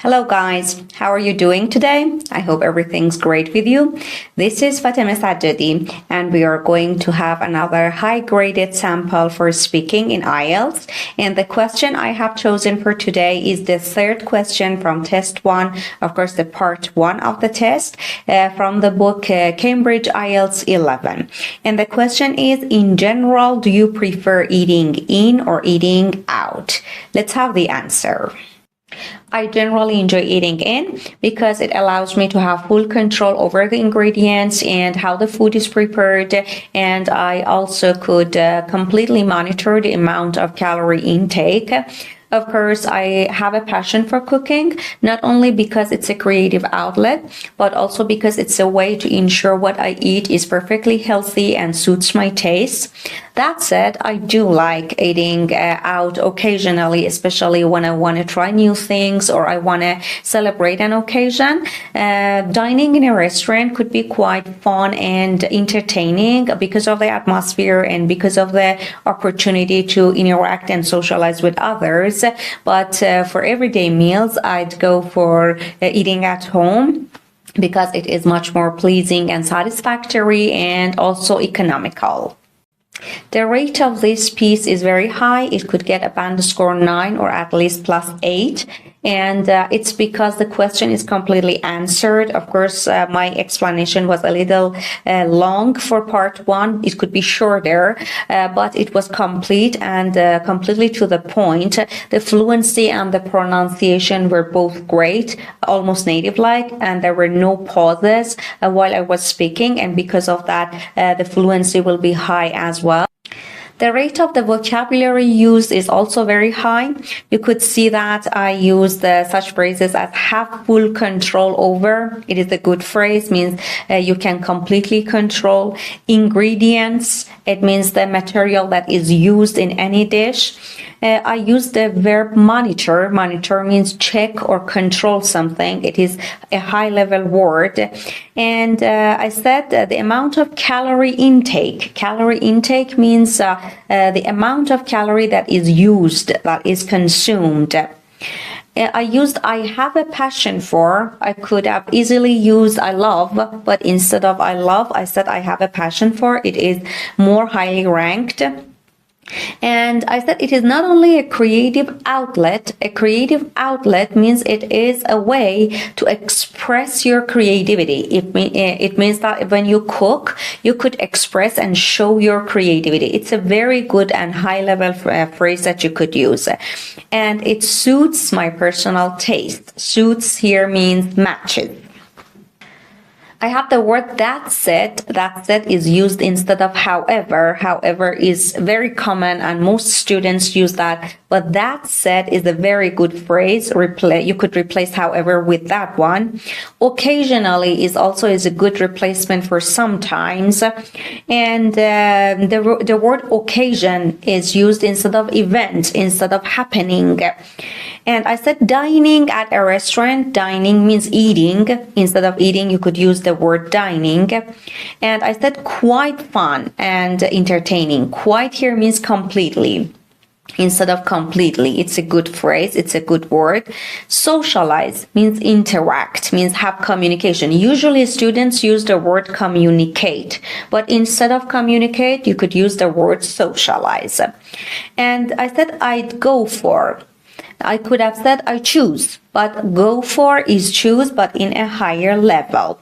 Hello guys, how are you doing today? I hope everything's great with you. This is Fatima Sajjadi and we are going to have another high graded sample for speaking in IELTS. And the question I have chosen for today is the third question from test 1, of course the part 1 of the test from the book Cambridge IELTS 11. And the question is, in general, do you prefer eating in or eating out? Let's have the answer. I generally enjoy eating in because it allows me to have full control over the ingredients and how the food is prepared, and I also could completely monitor the amount of calorie intake. Of course, I have a passion for cooking, not only because it's a creative outlet, but also because it's a way to ensure what I eat is perfectly healthy and suits my taste. That said, I do like eating out occasionally, especially when I want to try new things or I want to celebrate an occasion. Dining in a restaurant could be quite fun and entertaining because of the atmosphere and because of the opportunity to interact and socialize with others. But for everyday meals, I'd go for eating at home because it is much more pleasing and satisfactory and also economical. The rate of this piece is very high. It could get a band score 9 or at least +8. And it's because the question is completely answered. Of course, my explanation was a little long for part 1. It could be shorter, but it was complete and completely to the point. The fluency and the pronunciation were both great, almost native-like, and there were no pauses while I was speaking. And because of that, the fluency will be high as well. The rate of the vocabulary used is also very high. You could see that I used such phrases as have full control over. It is a good phrase, means you can completely control. Ingredients, it means the material that is used in any dish. I use the verb monitor. Monitor means check or control something. It is a high-level word. And I said the amount of calorie intake. Calorie intake means the amount of calorie that is used, that is consumed. I used I have a passion for. I could have easily used I love, but instead of I love, I said I have a passion for. It is more highly ranked. And I said it is not only a creative outlet. A creative outlet means it is a way to express your creativity. It means that when you cook, you could express and show your creativity. It's a very good and high-level phrase that you could use. And it suits my personal taste. Suits here means matches. I have the word that said. That said is used instead of however. However is very common and most students use that. But that said is a very good phrase. You could replace however with that one. Occasionally is also a good replacement for sometimes. And the word occasion is used instead of event, instead of happening. And I said dining at a restaurant. Dining means eating. Instead of eating, you could use the word dining. And I said quite fun and entertaining. Quite here means completely instead of completely. It's a good phrase. It's a good word. Socialize means interact, means have communication. Usually students use the word communicate, but instead of communicate, you could use the word socialize. And I said I'd go for. I could have said I choose, but go for is choose, but in a higher level.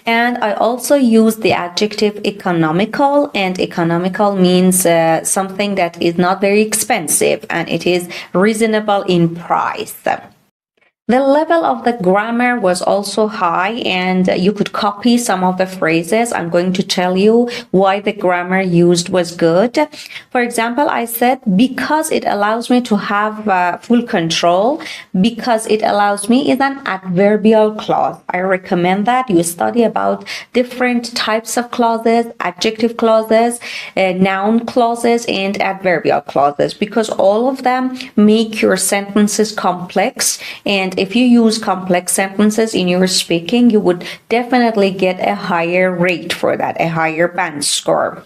And I also use the adjective economical, and economical means something that is not very expensive and it is reasonable in price. The level of the grammar was also high, and you could copy some of the phrases. I'm going to tell you why the grammar used was good. For example, I said, because it allows me to have full control. Because it allows me is an adverbial clause. I recommend that you study about different types of clauses, adjective clauses, noun clauses, and adverbial clauses, because all of them make your sentences complex. And if you use complex sentences in your speaking, you would definitely get a higher rate for that, a higher band score.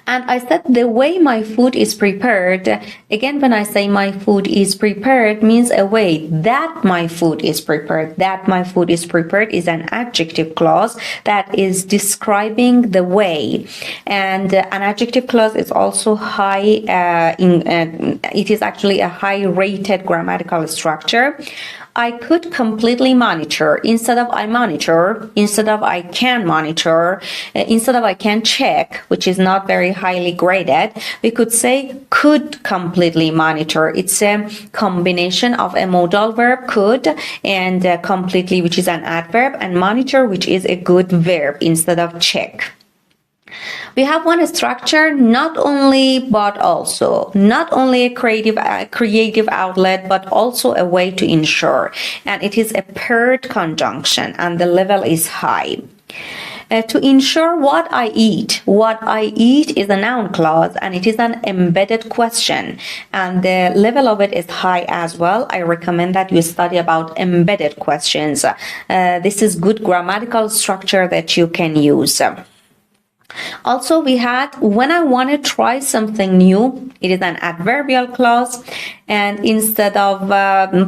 And I said the way my food is prepared. Again, when I say my food is prepared means a way that my food is prepared. That my food is prepared is an adjective clause that is describing the way. And an adjective clause is also high, it is actually a high rated grammatical structure. I could completely monitor instead of I monitor, instead of I can monitor, instead of I can check, which is not very highly graded. We could say could completely monitor. It's a combination of a modal verb could and completely, which is an adverb, and monitor, which is a good verb instead of check. We have one structure, not only but also, not only a creative outlet but also a way to ensure, and it is a paired conjunction and the level is high. To ensure what I eat. What I eat is a noun clause and it is an embedded question, and the level of it is high as well. I recommend that you study about embedded questions. This is good grammatical structure that you can use. Also, we had when I want to try something new. It is an adverbial clause, and instead of,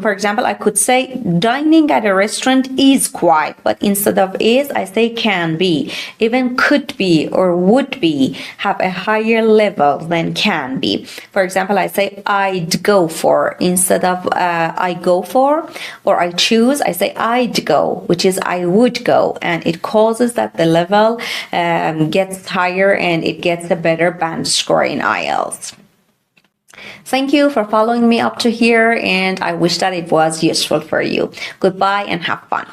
for example, I could say dining at a restaurant is quite, but instead of is, I say can be. Even could be or would be have a higher level than can be. For example, I say I'd go for instead of I go for, or I choose, I say I'd go, which is I would go, and it causes that the level gets higher and it gets a better band score in IELTS. Thank you for following me up to here, and I wish that it was useful for you. Goodbye and have fun.